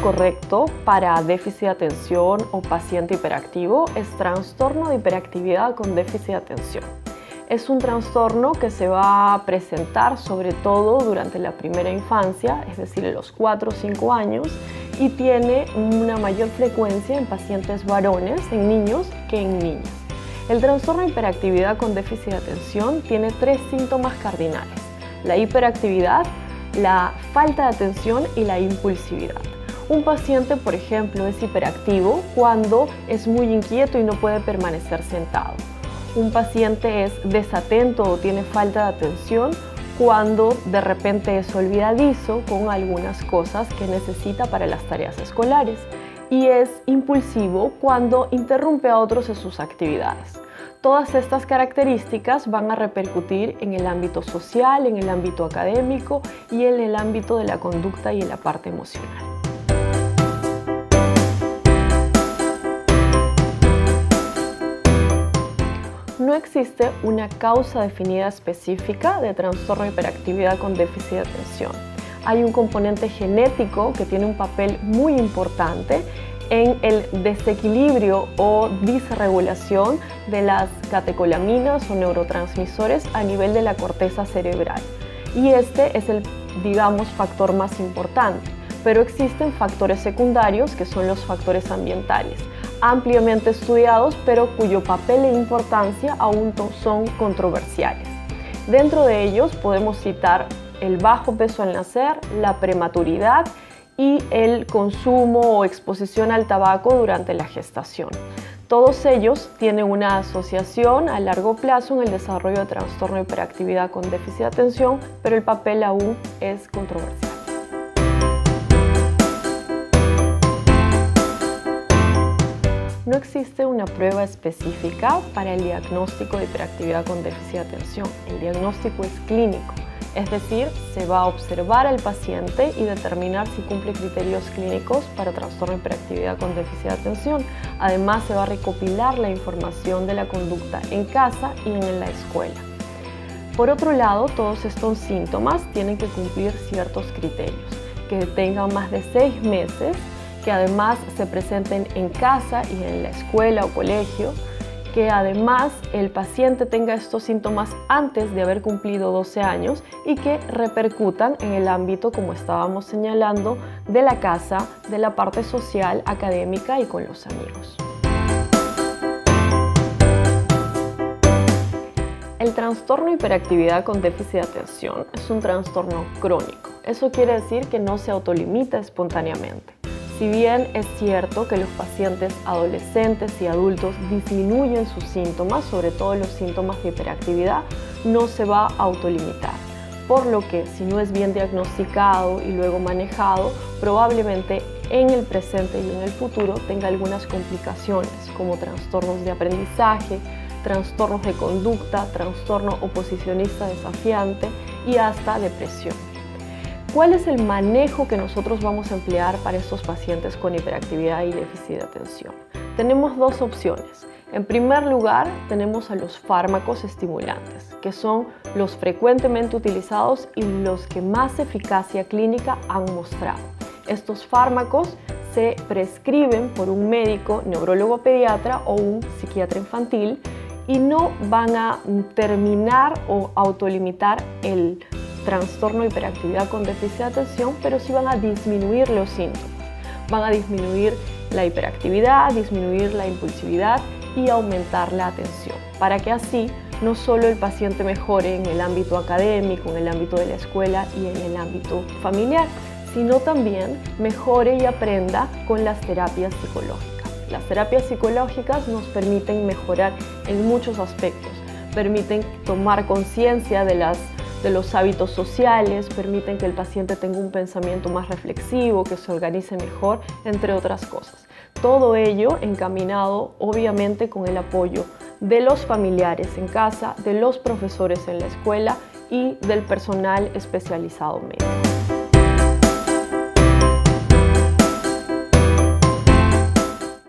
correcto para déficit de atención o paciente hiperactivo es trastorno de hiperactividad con déficit de atención. Es un trastorno que se va a presentar sobre todo durante la primera infancia, es decir, a los 4 o 5 años, y tiene una mayor frecuencia en pacientes varones, en niños, que en niñas. El trastorno de hiperactividad con déficit de atención tiene 3 síntomas cardinales: la hiperactividad, la falta de atención y la impulsividad. Un paciente, por ejemplo, es hiperactivo cuando es muy inquieto y no puede permanecer sentado. Un paciente es desatento o tiene falta de atención cuando de repente es olvidadizo con algunas cosas que necesita para las tareas escolares. Y es impulsivo cuando interrumpe a otros en sus actividades. Todas estas características van a repercutir en el ámbito social, en el ámbito académico y en el ámbito de la conducta y en la parte emocional. No existe una causa definida específica de trastorno de hiperactividad con déficit de atención. Hay un componente genético que tiene un papel muy importante en el desequilibrio o disregulación de las catecolaminas o neurotransmisores a nivel de la corteza cerebral. Y este es el, factor más importante. Pero existen factores secundarios que son los factores ambientales, ampliamente estudiados, pero cuyo papel e importancia aún son controversiales. Dentro de ellos podemos citar el bajo peso al nacer, la prematuridad y el consumo o exposición al tabaco durante la gestación. Todos ellos tienen una asociación a largo plazo en el desarrollo de trastorno de hiperactividad con déficit de atención, pero el papel aún es controversial. No existe una prueba específica para el diagnóstico de hiperactividad con déficit de atención. El diagnóstico es clínico, es decir, se va a observar al paciente y determinar si cumple criterios clínicos para trastorno de hiperactividad con déficit de atención. Además, se va a recopilar la información de la conducta en casa y en la escuela. Por otro lado, todos estos síntomas tienen que cumplir ciertos criterios, que tengan más de 6 meses, que además se presenten en casa y en la escuela o colegio, que además el paciente tenga estos síntomas antes de haber cumplido 12 años y que repercutan en el ámbito, como estábamos señalando, de la casa, de la parte social, académica y con los amigos. El trastorno de hiperactividad con déficit de atención es un trastorno crónico. Eso quiere decir que no se autolimita espontáneamente. Si bien es cierto que los pacientes adolescentes y adultos disminuyen sus síntomas, sobre todo los síntomas de hiperactividad, no se va a autolimitar. Por lo que, si no es bien diagnosticado y luego manejado, probablemente en el presente y en el futuro tenga algunas complicaciones, como trastornos de aprendizaje, trastornos de conducta, trastorno oposicionista desafiante y hasta depresión. ¿Cuál es el manejo que nosotros vamos a emplear para estos pacientes con hiperactividad y déficit de atención? Tenemos 2 opciones. En primer lugar, tenemos a los fármacos estimulantes, que son los frecuentemente utilizados y los que más eficacia clínica han mostrado. Estos fármacos se prescriben por un médico neurólogo pediatra o un psiquiatra infantil y no van a terminar o autolimitar el trastorno de hiperactividad con déficit de atención, pero sí van a disminuir los síntomas. Van a disminuir la hiperactividad, disminuir la impulsividad y aumentar la atención, para que así no solo el paciente mejore en el ámbito académico, en el ámbito de la escuela y en el ámbito familiar, sino también mejore y aprenda con las terapias psicológicas. Las terapias psicológicas nos permiten mejorar en muchos aspectos, permiten tomar conciencia de los hábitos sociales, permiten que el paciente tenga un pensamiento más reflexivo, que se organice mejor, entre otras cosas. Todo ello encaminado obviamente con el apoyo de los familiares en casa, de los profesores en la escuela y del personal especializado médico.